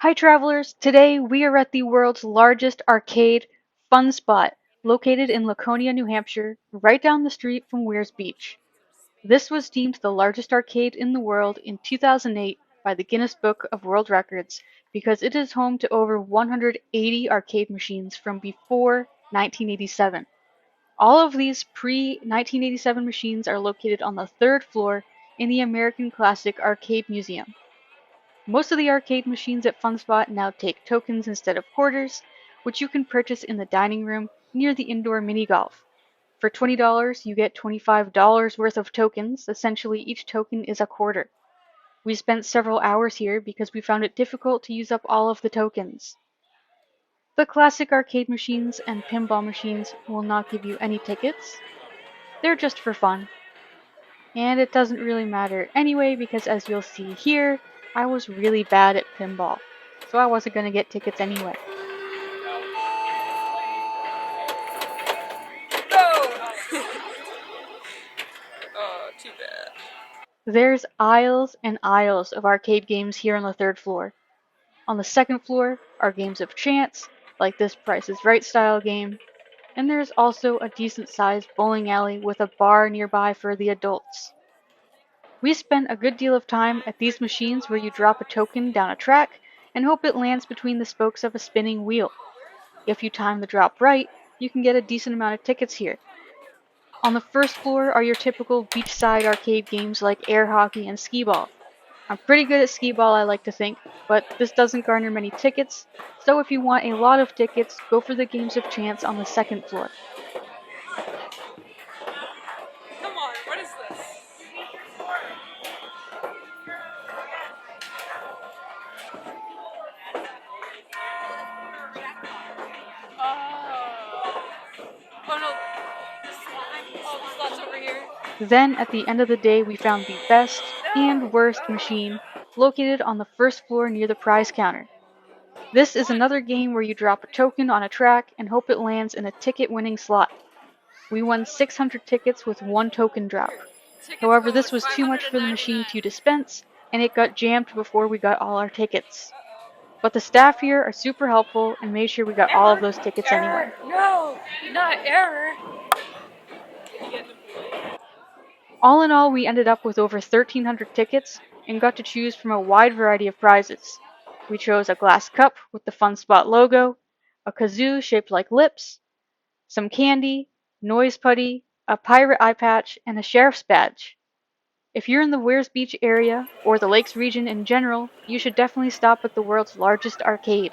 Hi travelers, today we are at the world's largest arcade, FunSpot, located in Laconia, New Hampshire, right down the street from Weirs Beach. This was deemed the largest arcade in the world in 2008 by the Guinness Book of World Records because it is home to over 180 arcade machines from before 1987. All of these pre-1987 machines are located on the third floor in the American Classic Arcade Museum. Most of the arcade machines at FunSpot now take tokens instead of quarters, which you can purchase in the dining room near the indoor mini golf. For $20, you get $25 worth of tokens. Essentially, each token is a quarter. We spent several hours here because we found it difficult to use up all of the tokens. The classic arcade machines and pinball machines will not give you any tickets. They're just for fun. And it doesn't really matter anyway because as you'll see here, I was really bad at pinball. So I wasn't going to get tickets anyway. No! Oh, too bad. There's aisles and aisles of arcade games here on the third floor. On the second floor are games of chance, like this Price is Right style game, and there's also a decent sized bowling alley with a bar nearby for the adults. We spent a good deal of time at these machines where you drop a token down a track and hope it lands between the spokes of a spinning wheel. If you time the drop right, you can get a decent amount of tickets here. On the first floor are your typical beachside arcade games like air hockey and skee ball. I'm pretty good at skee ball, I like to think, but this doesn't garner many tickets, so if you want a lot of tickets, go for the games of chance on the second floor. Come on, what is this? Oh. Oh no. Oh, the slot's over here. Then, at the end of the day, we found the best and worst machine located on the first floor near the prize counter. This is another game where you drop a token on a track and hope it lands in a ticket-winning slot. We won 600 tickets with one token drop. Tickets However, go this at was too much for the 599. machine to dispense, and it got jammed before we got all our tickets. But the staff here are super helpful and made sure we got all of Error! those tickets Error! anyway. No! Not error! All in all, we ended up with over 1,300 tickets and got to choose from a wide variety of prizes. We chose a glass cup with the FunSpot logo, a kazoo shaped like lips, some candy, noise putty, a pirate eye patch, and a sheriff's badge. If you're in the Weirs Beach area, or the Lakes region in general, you should definitely stop at the world's largest arcade.